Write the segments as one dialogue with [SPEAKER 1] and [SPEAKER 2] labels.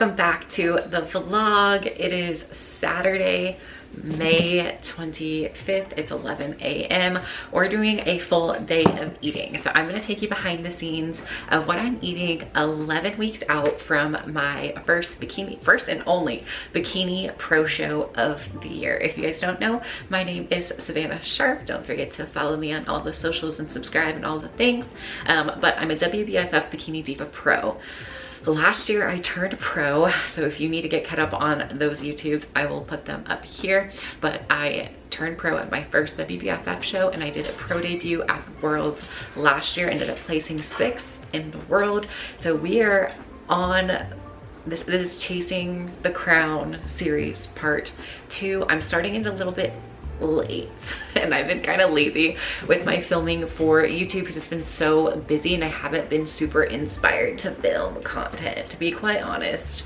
[SPEAKER 1] Welcome back to the vlog. It is Saturday, May 25th. It's 11 a.m. We're doing a full day of eating. So I'm going to take you behind the scenes of what I'm eating 11 weeks out from my first and only Bikini Pro Show of the year. If you guys don't know, my name is Savannah Sharp. Don't forget to follow me on all the socials and subscribe and all the things. But I'm a WBFF Bikini Diva Pro. Last year I turned pro, so if you need to get caught up on those YouTubes, I will put them up here. But I turned pro at my first WBFF show, and I did a pro debut at the Worlds last year, ended up placing 6th in the world. So we are on this is Chasing the Crown series part 2. I'm starting it a little bit late and I've been kind of lazy with my filming for YouTube because it's been so busy and I haven't been super inspired to film content, to be quite honest.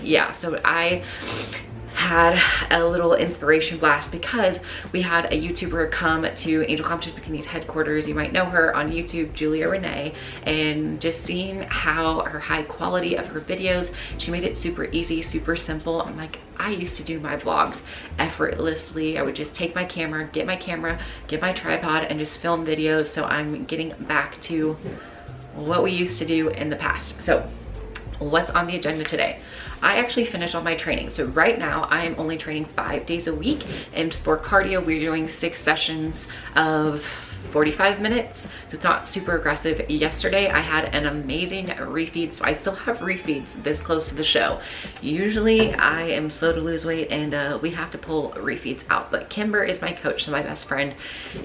[SPEAKER 1] Yeah, so I had a little inspiration blast because we had a YouTuber come to Angel Competition Bikini's headquarters. You might know her on YouTube, Julia Renee, and just seeing how her high quality of her videos, she made it super easy, super simple. I'm like, I used to do my vlogs effortlessly. I would just take my camera, get my tripod, and just film videos. So I'm getting back to what we used to do in the past. So what's on the agenda today? I actually finished all my training. So right now I am only training 5 days a week, and for cardio we're doing 6 sessions of 45 minutes. So it's not super aggressive. Yesterday I had an amazing refeed, so I still have refeeds this close to the show. Usually I am slow to lose weight and we have to pull refeeds out, but Kimber is my coach, so my best friend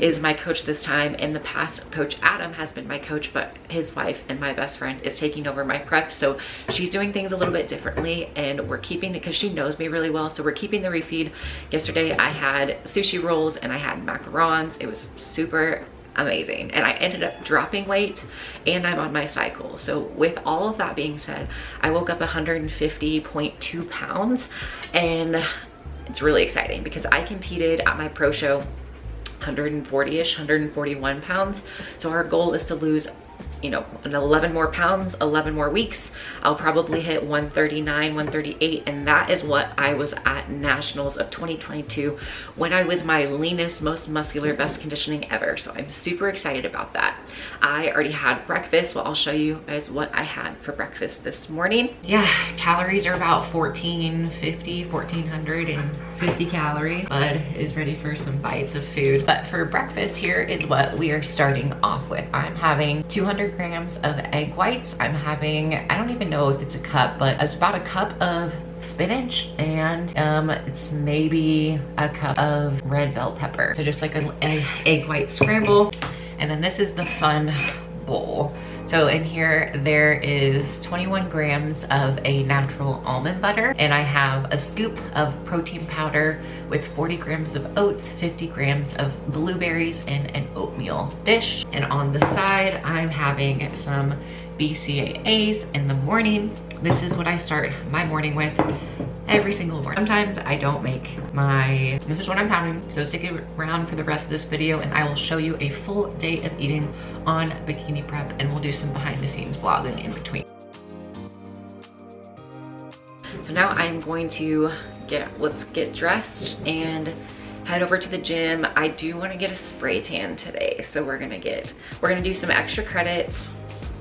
[SPEAKER 1] is my coach this time. In the past, Coach Adam has been my coach, but his wife and my best friend is taking over my prep, so she's doing things a little bit differently, and we're keeping it because she knows me really well, so we're keeping the refeed. Yesterday I had sushi rolls and I had macarons. It was super amazing, and I ended up dropping weight and I'm on my cycle. So with all of that being said, I woke up 150.2 pounds, and it's really exciting because I competed at my pro show 140-ish, 141 pounds. So our goal is to lose, you know, 11 more pounds, 11 more weeks. I'll probably hit 139, 138, and that is what I was at Nationals of 2022 when I was my leanest, most muscular, best conditioning ever. So I'm super excited about that. I already had breakfast. Well, I'll show you guys what I had for breakfast this morning. Yeah, calories are about 1450 calories. Bud is ready for some bites of food. But for breakfast, here is what we are starting off with. I'm having 200 grams of egg whites. I'm having, I don't even know if it's a cup, but it's about a cup of spinach, and it's maybe a cup of red bell pepper. So just like an egg white scramble. And then this is the fun bowl. So in here there is 21 grams of a natural almond butter, and I have a scoop of protein powder with 40 grams of oats, 50 grams of blueberries, and an oatmeal dish. And on the side I'm having some BCAAs in the morning. This is what I start my morning with every single morning. Sometimes I don't make this is what I'm having. So stick around for the rest of this video and I will show you a full day of eating on Bikini Prep, and we'll do some behind the scenes vlogging in between. So now I'm going to let's get dressed and head over to the gym. I do want to get a spray tan today. So we're gonna do some extra credits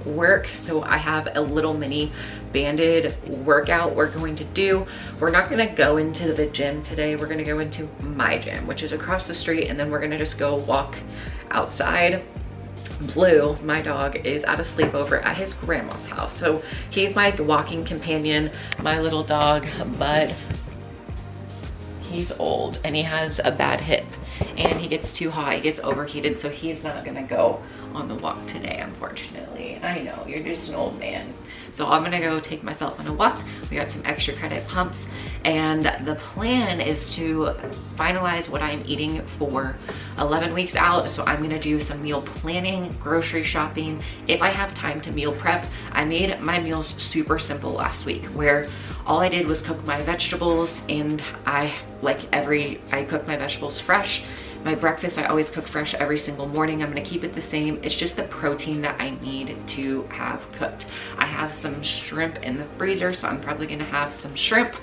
[SPEAKER 1] work. So I have a little mini banded workout we're going to do. We're not gonna go into the gym today. We're gonna go into my gym, which is across the street, and then we're gonna just go walk outside. Blue, my dog, is at a sleepover at his grandma's house. So he's my walking companion, my little dog, Bud. He's old and he has a bad hip and he gets too hot, he gets overheated, so he's not gonna go on the walk today, unfortunately. I know, you're just an old man. So I'm gonna go take myself on a walk. We got some extra credit pumps, and the plan is to finalize what I'm eating for 11 weeks out. So I'm gonna do some meal planning, grocery shopping. If I have time to meal prep, I made my meals super simple last week, where all I did was cook my vegetables, and I cook my vegetables fresh, My breakfast, I always cook fresh every single morning. I'm gonna keep it the same. It's just the protein that I need to have cooked. I have some shrimp in the freezer, so I'm probably gonna have some shrimp.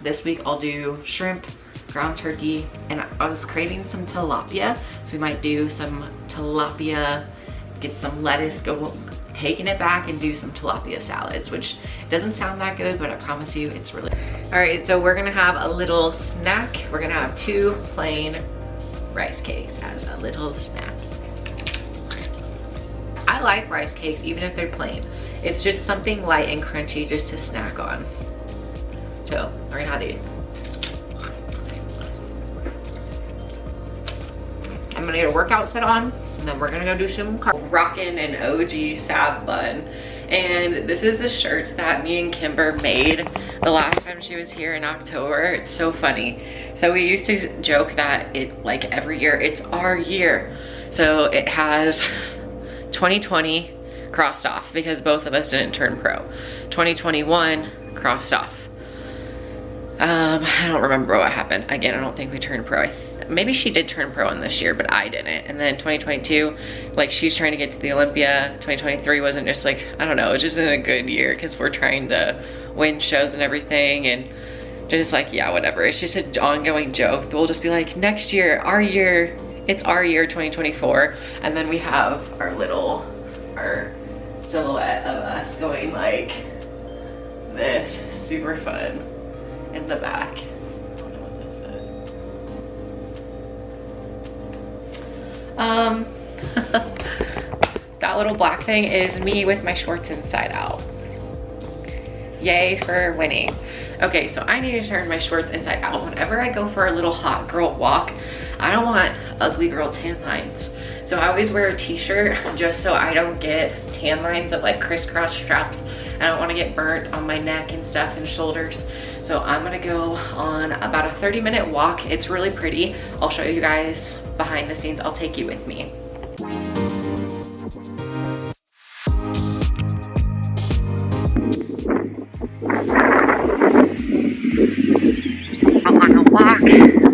[SPEAKER 1] This week I'll do shrimp, ground turkey, and I was craving some tilapia, so we might do some tilapia, get some lettuce, taking it back and do some tilapia salads, which doesn't sound that good, but I promise you it's really good. All right, so we're gonna have a little snack. We're gonna have 2 plain rice cakes as a little snack. I like rice cakes even if they're plain. It's just something light and crunchy just to snack on. So we're gonna have these. I'm gonna get a workout fit on, and then we're gonna go do some rockin' an OG Sav bun. And this is the shirts that me and Kimber made the last time she was here in October. It's so funny. So we used to joke that like every year, it's our year. So it has 2020 crossed off because both of us didn't turn pro. 2021 crossed off. I don't remember what happened. Again, I don't think we turned pro. Maybe she did turn pro in this year, but I didn't. And then 2022, like she's trying to get to the Olympia. 2023 wasn't just like, I don't know, it just isn't a good year because we're trying to win shows and everything. And just like, yeah, whatever. It's just an ongoing joke. We'll just be like, next year, our year, it's our year 2024. And then we have our silhouette of us going like this, super fun. In the back. I don't know what this is. That little black thing is me with my shorts inside out. Yay for winning. Okay, so I need to turn my shorts inside out. Whenever I go for a little hot girl walk, I don't want ugly girl tan lines. So I always wear a t-shirt just so I don't get tan lines of like crisscross straps. I don't want to get burnt on my neck and stuff and shoulders. So I'm gonna go on about a 30-minute walk. It's really pretty. I'll show you guys behind the scenes. I'll take you with me. I'm on a walk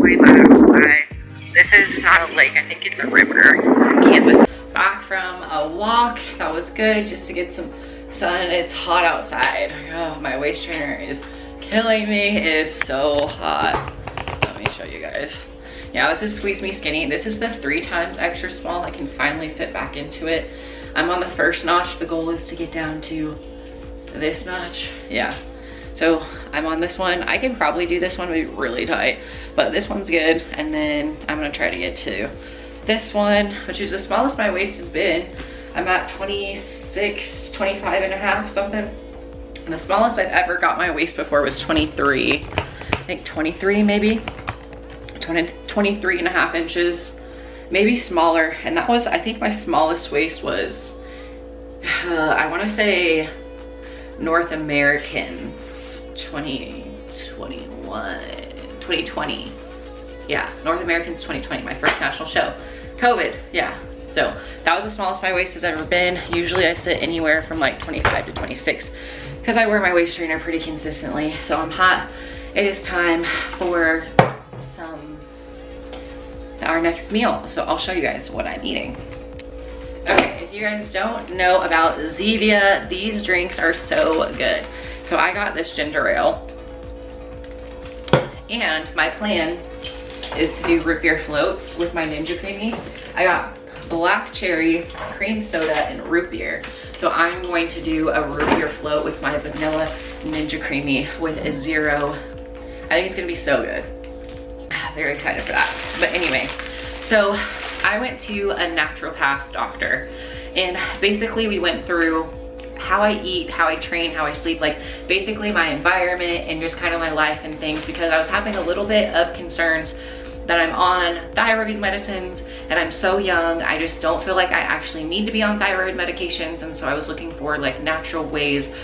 [SPEAKER 1] way by. This is not a lake, I think it's a river. Kansas. Back from a walk, that was good just to get some sun. It's hot outside. Oh, my waist trainer is killing me. It is so hot. Let me show you guys. Yeah, this is Squeeze Me Skinny. This is the 3 times extra small. I can finally fit back into it. I'm on the first notch. The goal is to get down to this notch. Yeah. So I'm on this one. I can probably do this one, be really tight, but this one's good. And then I'm gonna try to get to this one, which is the smallest my waist has been. I'm at 26, 25 and a half, something. And the smallest I've ever got my waist before was 23. I think 23 maybe. 23 and a half inches, maybe smaller. And that was, I think my smallest waist was, I wanna say North Americans 2020. Yeah, North Americans 2020, my first national show. COVID, yeah. So that was the smallest my waist has ever been. Usually I sit anywhere from like 25 to 26 because I wear my waist trainer pretty consistently. So I'm hot. It is time for our next meal. So I'll show you guys what I'm eating. Okay, if you guys don't know about Zevia, these drinks are so good. So I got this ginger ale, and my plan is to do root beer floats with my Ninja Creamy. I got black cherry, cream soda, and root beer. So I'm going to do a root beer float with my vanilla Ninja Creamy with a 0. I think it's gonna be so good. Very excited for that. But anyway, so I went to a naturopath doctor, and basically we went through how I eat, how I train, how I sleep, like basically my environment and just kind of my life and things, because I was having a little bit of concerns that I'm on thyroid medicines and I'm so young. I just don't feel like I actually need to be on thyroid medications. And so I was looking for like natural ways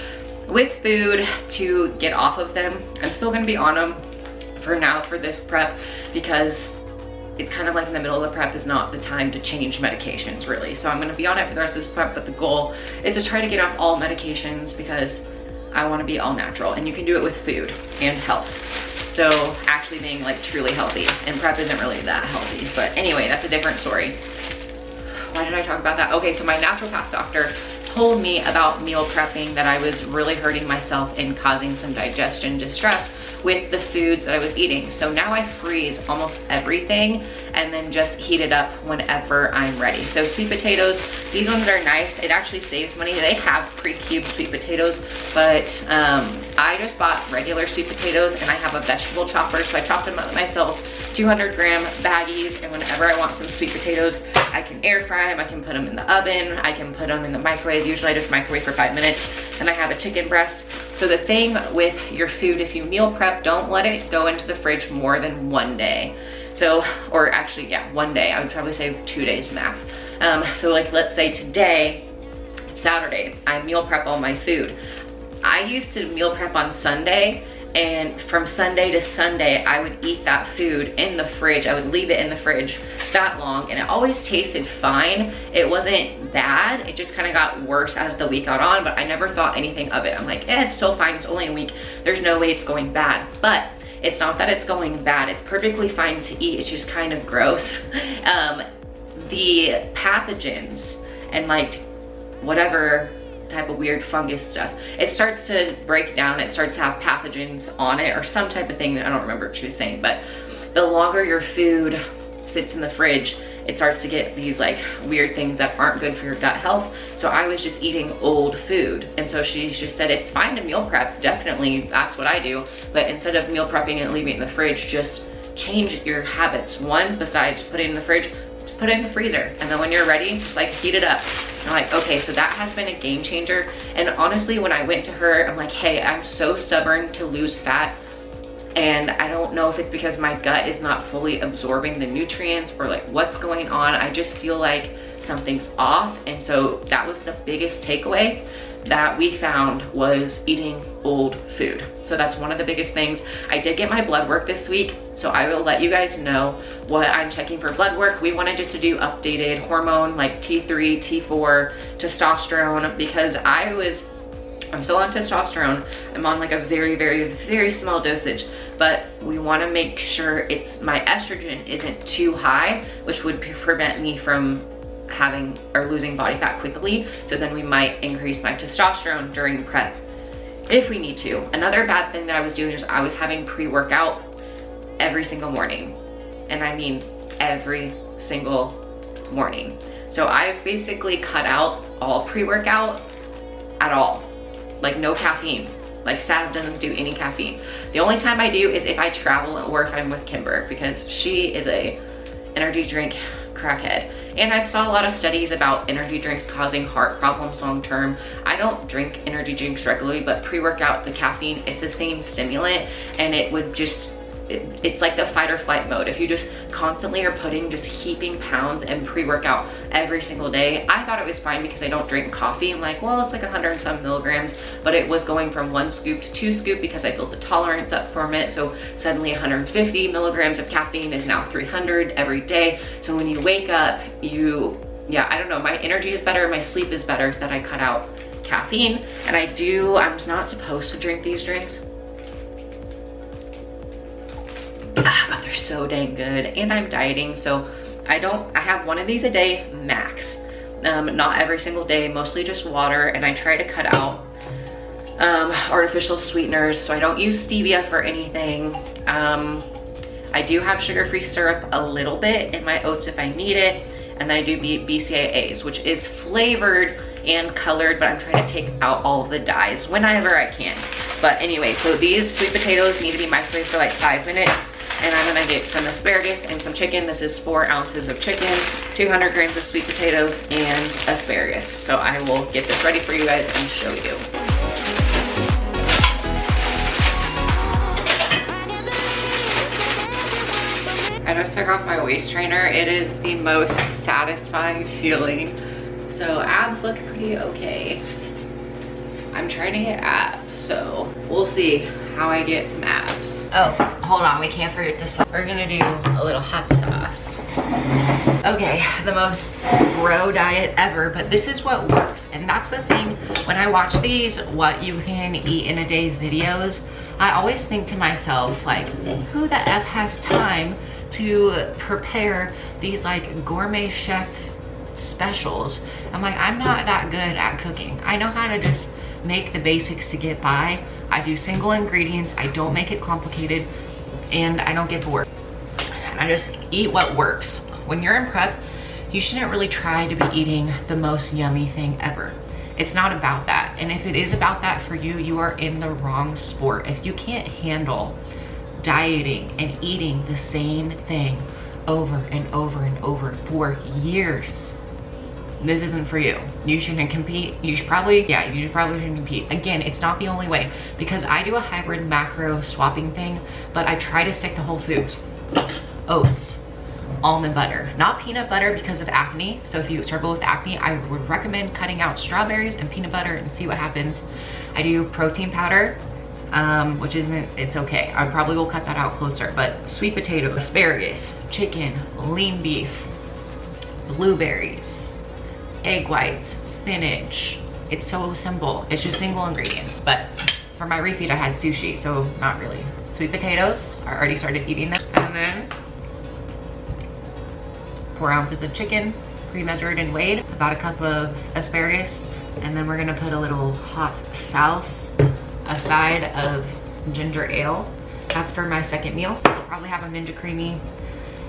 [SPEAKER 1] with food to get off of them. I'm still gonna be on them for now for this prep, because it's kind of like in the middle of the prep is not the time to change medications really. So I'm gonna be on it for the rest of this prep, but the goal is to try to get off all medications because I want to be all natural, and you can do it with food and health. So actually being like truly healthy, and prep isn't really that healthy, but anyway, that's a different story. Why did I talk about that? Okay, so my naturopath doctor told me about meal prepping, that I was really hurting myself and causing some digestion distress with the foods that I was eating. So now I freeze almost everything and then just heat it up whenever I'm ready. So sweet potatoes, these ones are nice. It actually saves money. They have pre-cubed sweet potatoes, but I just bought regular sweet potatoes, and I have a vegetable chopper, so I chopped them up myself, 200-gram baggies, and whenever I want some sweet potatoes, I can air fry them, I can put them in the oven, I can put them in the microwave. Usually I just microwave for 5 minutes, and I have a chicken breast. So the thing with your food, if you meal prep, don't let it go into the fridge more than 1 day. So, or actually, yeah, 1 day. I would probably say 2 days max. So like, let's say today, Saturday, I meal prep all my food. I used to meal prep on Sunday, and from Sunday to Sunday, I would eat that food in the fridge. I would leave it in the fridge that long, and it always tasted fine. It wasn't bad. It just kind of got worse as the week got on, but I never thought anything of it. I'm like, it's still fine. It's only a week. There's no way it's going bad. But it's not that it's going bad. It's perfectly fine to eat. It's just kind of gross. The pathogens and like whatever type of weird fungus stuff, it starts to break down. It starts to have pathogens on it or some type of thing that I don't remember what she was saying, but the longer your food sits in the fridge, it starts to get these like weird things that aren't good for your gut health. So I was just eating old food, and so she just said it's fine to meal prep. Definitely, that's what I do, but instead of meal prepping and leaving it in the fridge, just change your habits. One, besides putting it in the fridge, just put it in the freezer, and then when you're ready, just like heat it up. I'm like, okay, so that has been a game changer. And honestly, when I went to her, I'm like, hey, I'm so stubborn to lose fat, and I don't know if it's because my gut is not fully absorbing the nutrients or like what's going on. I just feel like something's off. And so that was the biggest takeaway that we found, was eating old food. So that's one of the biggest things. I did get my blood work this week, so I will let you guys know what I'm checking for blood work. We wanted just to do updated hormone like T3, T4, testosterone, because I'm still on testosterone. I'm on like a very, very, very small dosage, but we want to make sure my estrogen isn't too high, which would prevent me from having or losing body fat quickly. So then we might increase my testosterone during prep if we need to. Another bad thing that I was doing is I was having pre-workout every single morning. And I mean every single morning. So I've basically cut out all pre-workout at all. Like no caffeine. Like Sav doesn't do any caffeine. The only time I do is if I travel or if I'm with Kimber, because she is a energy drink crackhead. And I saw a lot of studies about energy drinks causing heart problems long term. I don't drink energy drinks regularly, but pre-workout, the caffeine, it's the same stimulant, and it would just, it's like the fight or flight mode. If you just constantly are just heaping pounds and pre-workout every single day. I thought it was fine because I don't drink coffee. I'm like, well, it's like 100 and some milligrams, but it was going from 1 scoop to 2 scoop because I built a tolerance up from it. So suddenly 150 milligrams of caffeine is now 300 every day. So when you wake up, I don't know, my energy is better, my sleep is better that I cut out caffeine. And I'm not supposed to drink these drinks, but they're so dang good, and I'm dieting, so I have one of these a day max. Not every single day, mostly just water, and I try to cut out artificial sweeteners, so I don't use stevia for anything. I do have sugar-free syrup a little bit in my oats if I need it, and then I do BCAAs, which is flavored and colored, but I'm trying to take out all of the dyes whenever I can. But anyway, so these sweet potatoes need to be microwaved for like 5 minutes. And I'm gonna get some asparagus and some chicken. This is 4 ounces of chicken, 200 grams of sweet potatoes, and asparagus. So I will get this ready for you guys and show you. I just took off my waist trainer. It is the most satisfying feeling. So abs look pretty okay. I'm trying to get abs, so we'll see how I get some abs. Oh, hold on, we can't forget this. We're gonna do a little hot sauce. Okay, the most bro diet ever, but this is what works. And that's the thing, when I watch these what you can eat in a day videos, I always think to myself, like, who the F has time to prepare these like gourmet chef specials? I'm like, I'm not that good at cooking. I know how to just make the basics to get by. I do single ingredients, I don't make it complicated, and I don't get bored. I just eat what works. When you're in prep, you shouldn't really try to be eating the most yummy thing ever. It's not about that. And if it is about that for you, you are in the wrong sport. If you can't handle dieting and eating the same thing over and over and over for years, this isn't for you. You shouldn't compete. You probably shouldn't compete. Again, it's not the only way, because I do a hybrid macro swapping thing, but I try to stick to whole foods. Oats, almond butter, not peanut butter because of acne. So if you struggle with acne, I would recommend cutting out strawberries and peanut butter and see what happens. I do protein powder, which it's okay. I probably will cut that out closer, but sweet potatoes, asparagus, chicken, lean beef, blueberries, egg whites, spinach. It's so simple. It's just single ingredients, but for my refeed, I had sushi, so not really. Sweet potatoes, I already started eating them. And then 4 ounces of chicken, pre-measured and weighed, about a cup of asparagus, and then we're gonna put a little hot sauce, a side of ginger ale. After my second meal, I'll probably have a Ninja Creamy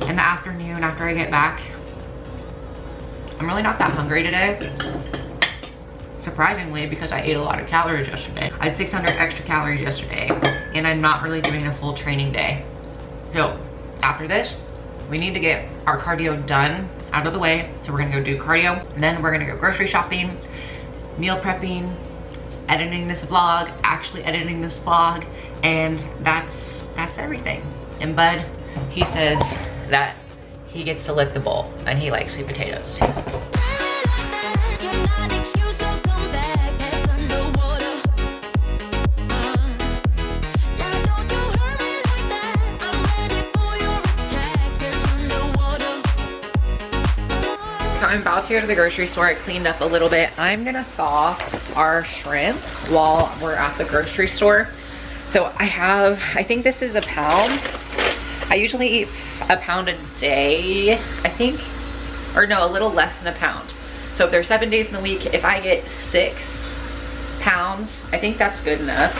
[SPEAKER 1] in the afternoon after I get back. I'm really not that hungry today, surprisingly, because I ate a lot of calories yesterday. I had 600 extra calories yesterday, and I'm not really doing a full training day. So after this, we need to get our cardio done, out of the way. So we're gonna go do cardio, and then we're gonna go grocery shopping, meal prepping, editing this vlog, actually editing this vlog, and that's everything. And Bud, he says that he gets to lick the bowl, and he likes sweet potatoes too. So I'm about to go to the grocery store. I cleaned up a little bit. I'm gonna thaw our shrimp while we're at the grocery store. So I think this is a pound. I usually eat a pound a day, I think, or no, a little less than a pound. So if there's 7 days in the week, if I get 6 pounds, I think that's good enough.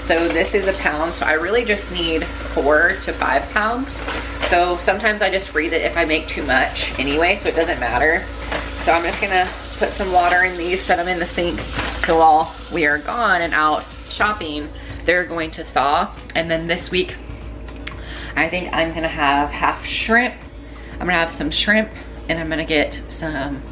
[SPEAKER 1] So this is a pound, so I really just need 4 to 5 pounds. So sometimes I just freeze it if I make too much anyway, so it doesn't matter. So I'm just gonna put some water in these, set them in the sink, so while we are gone and out shopping, they're going to thaw. And then this week, I think I'm gonna have half shrimp. I'm gonna have some shrimp, and I'm gonna get some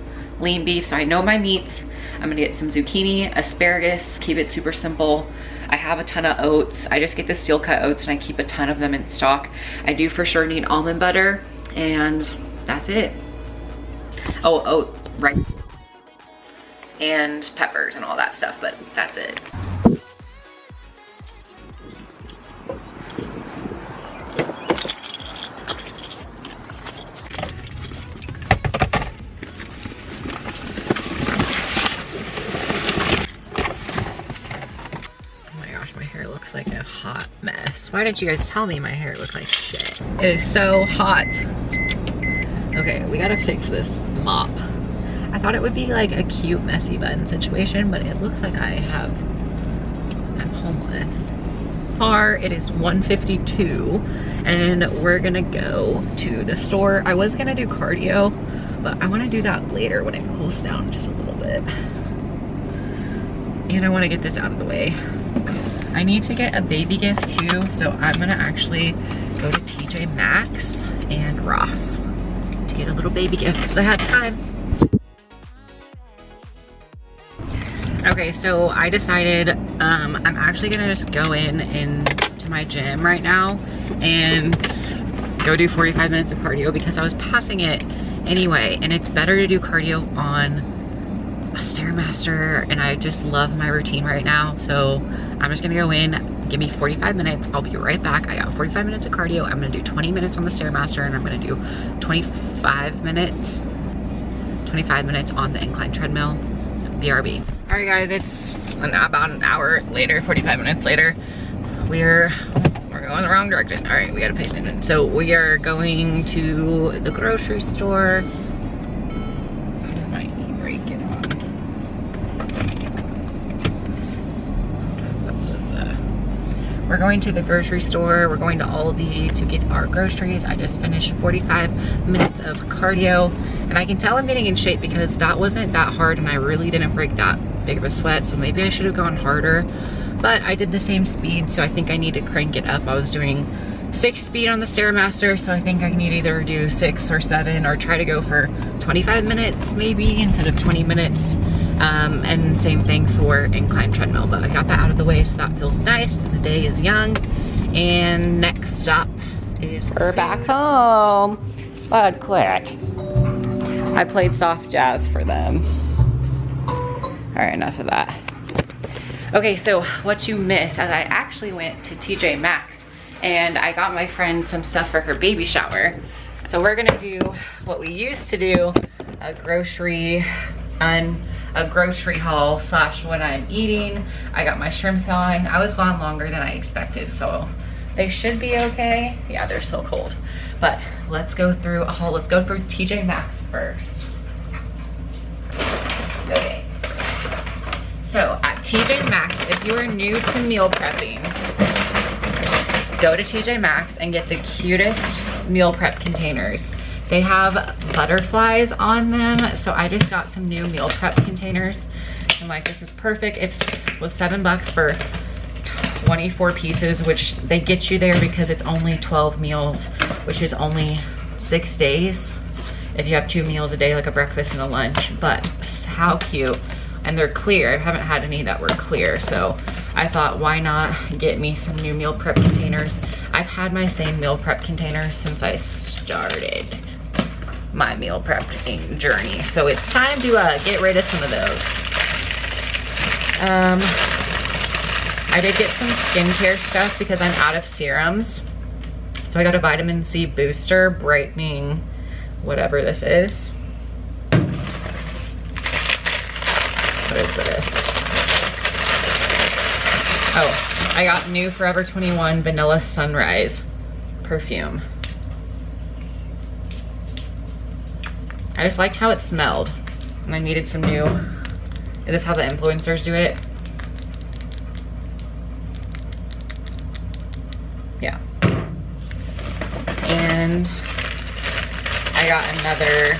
[SPEAKER 1] lean beef, so I know my meats. I'm gonna get some zucchini, asparagus, keep it super simple. I have a ton of oats. I just get the steel cut oats and I keep a ton of them in stock. I do for sure need almond butter, and that's it. Oh, oat, right. And peppers and all that stuff, but that's it. Like a hot mess. Why didn't you guys tell me my hair looked like shit? It is so hot. Okay, we gotta fix this mop. I thought it would be like a cute messy bun situation, but it looks like I'm homeless. It is 1:52 and we're gonna go to the store. I was gonna do cardio, but I wanna do that later when it cools down just a little bit. And I wanna get this out of the way. I need to get a baby gift too, so I'm gonna actually go to TJ Maxx and Ross to get a little baby gift because I had time. Okay, so I decided I'm actually gonna just go into my gym right now and go do 45 minutes of cardio because I was passing it anyway, and it's better to do cardio on a Stairmaster, and I just love my routine right now. So I'm just gonna go in, give me 45 minutes. I'll be right back. I got 45 minutes of cardio. I'm gonna do 20 minutes on the Stairmaster, and I'm gonna do 25 minutes on the incline treadmill. BRB. All right, guys, it's about an hour later, 45 minutes later. We're going the wrong direction. All right, we gotta pay attention. So we are going to the grocery store. How did my e-brake get on? We're going to the grocery store. We're going to Aldi to get our groceries. I just finished 45 minutes of cardio, and I can tell I'm getting in shape because that wasn't that hard and I really didn't break that big of a sweat, so maybe I should have gone harder. But I did the same speed, so I think I need to crank it up. I was doing 6 speed on the Stairmaster, so I think I need either do 6 or 7 or try to go for 25 minutes maybe instead of 20 minutes. And same thing for incline treadmill, but I got that out of the way, so that feels nice. The day is young. And next stop is we're back home. Bud, quit. I played soft jazz for them. All right, enough of that. Okay, so what you missed is I actually went to TJ Maxx and I got my friend some stuff for her baby shower. So we're gonna do what we used to do, a grocery haul / what I'm eating. I got my shrimp thawing. I was gone longer than I expected, so they should be okay. Yeah, they're still cold. But let's go through a haul. Let's go through TJ Maxx first. Okay. So at TJ Maxx, if you are new to meal prepping, go to TJ Maxx and get the cutest meal prep containers. They have butterflies on them, so I just got some new meal prep containers. I'm like, this is perfect. It was $7 for 24 pieces, which they get you there because it's only 12 meals, which is only 6 days if you have 2 meals a day, like a breakfast and a lunch. But how cute. And they're clear. I haven't had any that were clear, so I thought, why not get me some new meal prep containers? I've had my same meal prep containers since I started my meal prepping journey, so it's time to get rid of some of those. I did get some skincare stuff because I'm out of serums, so I got a vitamin C booster, brightening, whatever this is. What is this? Oh, I got new Forever 21 Vanilla Sunrise perfume. I just liked how it smelled, and I needed some new. Is this how the influencers do it? Yeah. And I got another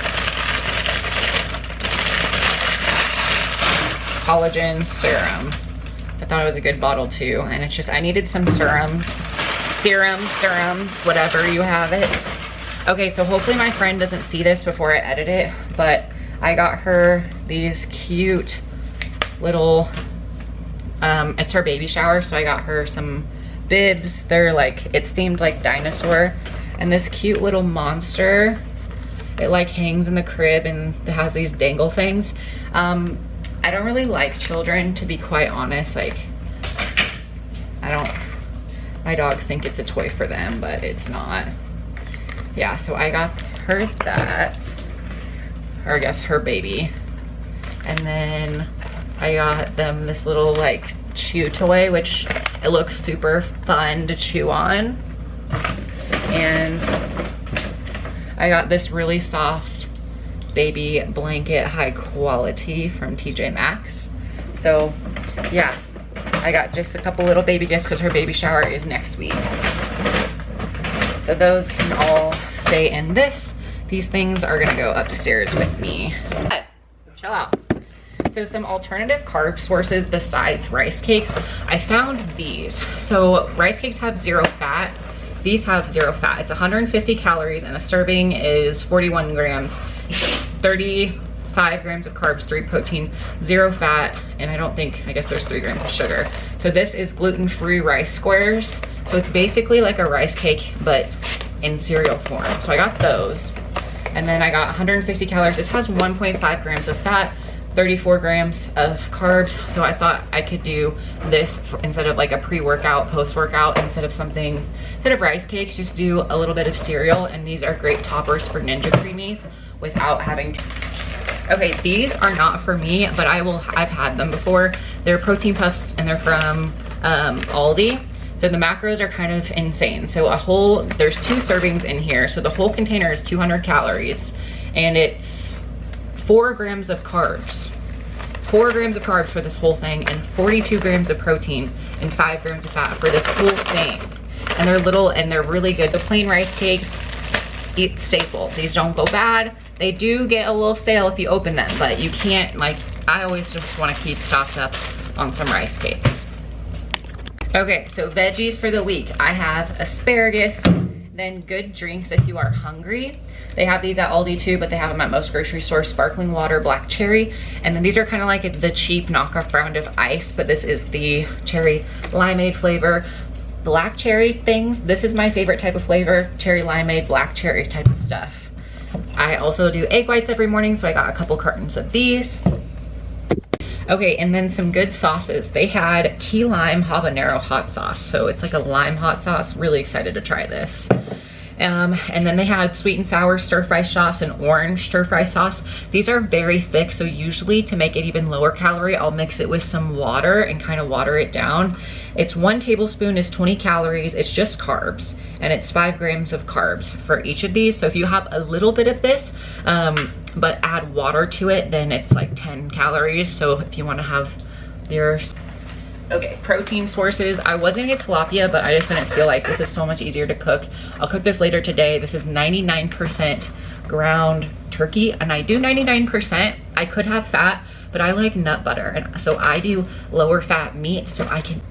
[SPEAKER 1] collagen serum. I thought it was a good bottle too, and it's just, I needed some serums, whatever you have it. Okay, so hopefully my friend doesn't see this before I edit it, but I got her these cute little, it's her baby shower, so I got her some bibs. They're like, it's themed like dinosaur, and this cute little monster, it like hangs in the crib and it has these dangle things. I don't really like children, to be quite honest. Like, my dogs think it's a toy for them, but it's not. Yeah, so I got her that, or I guess her baby. And then I got them this little like chew toy, which it looks super fun to chew on. And I got this really soft baby blanket, high quality, from TJ Maxx. So yeah, I got just a couple little baby gifts because her baby shower is next week. So those can all stay in this. These things are gonna go upstairs with me. But, chill out. So some alternative carb sources besides rice cakes. I found these. So rice cakes have 0 fat. These have 0 fat. It's 150 calories and a serving is 41 grams. 35 grams of carbs, 3 protein, 0 fat, and I guess there's 3 grams of sugar. So this is gluten-free rice squares. So it's basically like a rice cake, but in cereal form. So I got those. And then I got 160 calories. This has 1.5 grams of fat, 34 grams of carbs. So I thought I could do this instead of like a pre-workout, post-workout, instead of rice cakes, just do a little bit of cereal. And these are great toppers for Ninja Creamies without having to. Okay, these are not for me, but I've had them before. They're protein puffs and they're from Aldi. So the macros are kind of insane. So there's 2 servings in here. So the whole container is 200 calories and it's 4 grams of carbs. 4 grams of carbs for this whole thing and 42 grams of protein and 5 grams of fat for this whole thing. And they're little and they're really good. The plain rice cakes, eat staple. These don't go bad. They do get a little stale if you open them, but you can't, like, I always just want to keep stocked up on some rice cakes. Okay, so veggies for the week. I have asparagus, then good drinks if you are hungry. They have these at Aldi too, but they have them at most grocery stores. Sparkling water, black cherry. And then these are kind of like the cheap knockoff brand of ice, but this is the cherry limeade flavor. Black cherry things, this is my favorite type of flavor. Cherry limeade, black cherry type of stuff. I also do egg whites every morning, so I got a couple cartons of these. Okay, and then some good sauces. They had key lime habanero hot sauce. So it's like a lime hot sauce. Really excited to try this. And then they had sweet and sour stir fry sauce and orange stir fry sauce. These are very thick, so usually to make it even lower calorie, I'll mix it with some water and kind of water it down. It's 1 tablespoon is 20 calories. It's just carbs, and it's 5 grams of carbs for each of these. So if you have a little bit of this, but add water to it, then it's like 10 calories. So if you want to have yours. Okay, protein sources. I was gonna get tilapia, but I just didn't feel like this is so much easier to cook. I'll cook this later today. This is 99% ground turkey, and I do 99%. I could have fat, but I like nut butter, and so I do lower fat meat so I can.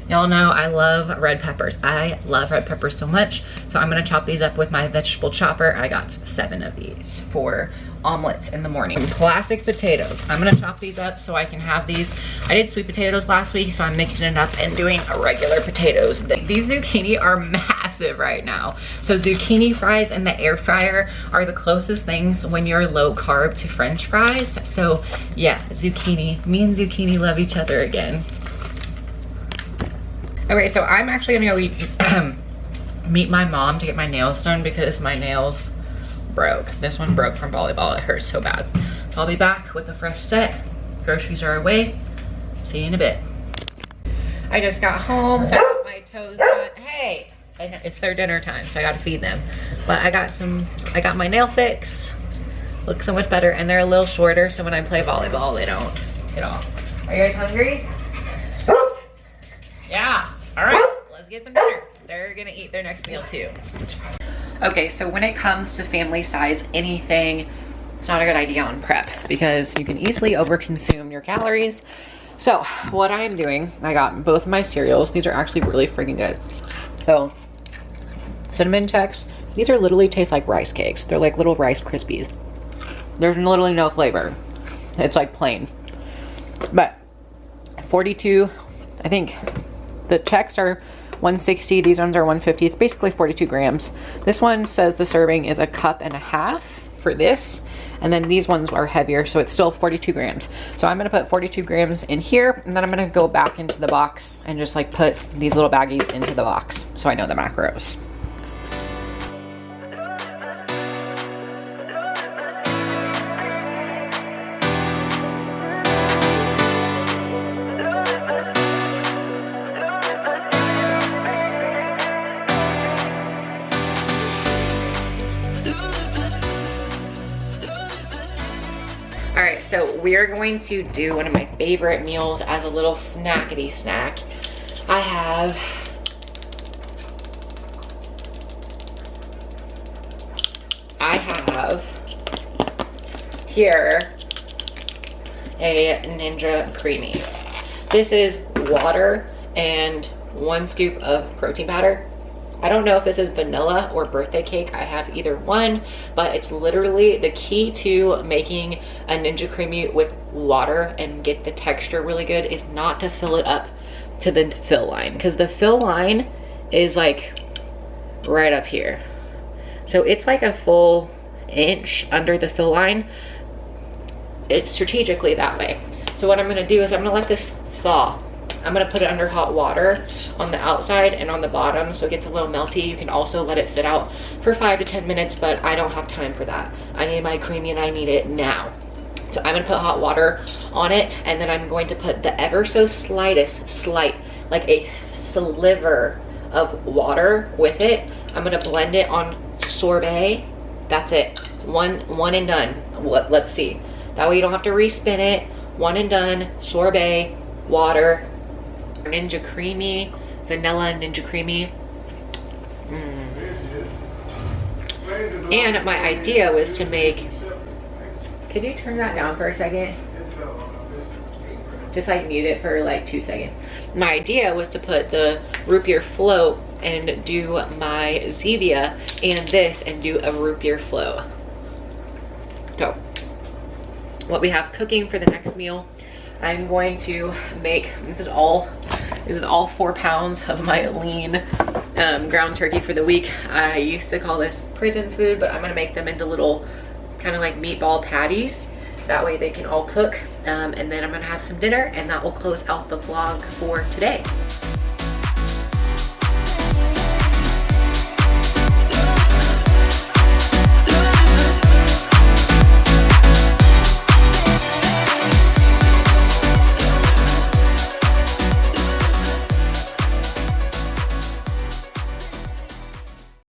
[SPEAKER 1] Y'all know I love red peppers. I love red peppers so much. So I'm gonna chop these up with my vegetable chopper. I got 7 of these for omelets in the morning. Classic potatoes. I'm gonna chop these up so I can have these. I did sweet potatoes last week, so I'm mixing it up and doing a regular potatoes. These zucchini are massive right now. So zucchini fries in the air fryer are the closest things when you're low carb to French fries. So yeah, zucchini. Me and zucchini love each other again. Okay, so I'm actually gonna go meet my mom to get my nails done because my nails broke. This one broke from volleyball. It hurts so bad. So I'll be back with a fresh set. Groceries are away. See you in a bit. I just got home, so I got my toes done. Hey, it's their dinner time, so I gotta feed them. But I got my nail fix. Look so much better, and they're a little shorter, so when I play volleyball, they don't get off. Are you guys hungry? Yeah. All right, let's get some dinner. They're gonna eat their next meal too. Okay, so when it comes to family size anything, it's not a good idea on prep because you can easily overconsume your calories. So what I'm doing, I got both of my cereals. These are actually really freaking good. So Cinnamon Chex, these are literally taste like rice cakes. They're like little Rice Krispies. There's literally no flavor. It's like plain. But 42, I think the Chex are 160, these ones are 150. It's basically 42 grams. This one says the serving is 1.5 cups for this, and then these ones are heavier, so it's still 42 grams. So I'm gonna put 42 grams in here, and then I'm gonna go back into the box and just like put these little baggies into the box so I know the macros. All right, so we're going to do one of my favorite meals as a little snackety snack. I have here a Ninja Creamy. This is water and 1 scoop of protein powder. I don't know if this is vanilla or birthday cake. I have either one, but it's literally the key to making a Ninja Creamy with water and get the texture really good is not to fill it up to the fill line, because the fill line is like right up here. So it's like a full inch under the fill line. it's strategically that way. So what I'm gonna do is I'm gonna let this thaw. I'm gonna put it under hot water on the outside and on the bottom so it gets a little melty. You can also let it sit out for 5 to 10 minutes, but I don't have time for that. I need my creamy and I need it now. So I'm gonna put hot water on it, and then I'm going to put the ever so slight, like a sliver of water with it. I'm gonna blend it on sorbet. That's it, one and done. Let's see. That way you don't have to respin it. One and done, sorbet, water, Ninja Creamy, vanilla Ninja Creamy. And my idea was to make, could you turn that down for a second? Just like mute it for like 2 seconds. My idea was to put the root beer float and do my Zevia and this and do a root beer float. So what we have cooking for the next meal, I'm going to make, this is all 4 pounds of my lean ground turkey for the week. I used to call this prison food, but I'm gonna make them into little kind of like meatball patties. That way they can all cook. And then I'm gonna have some dinner, and that will close out the vlog for today.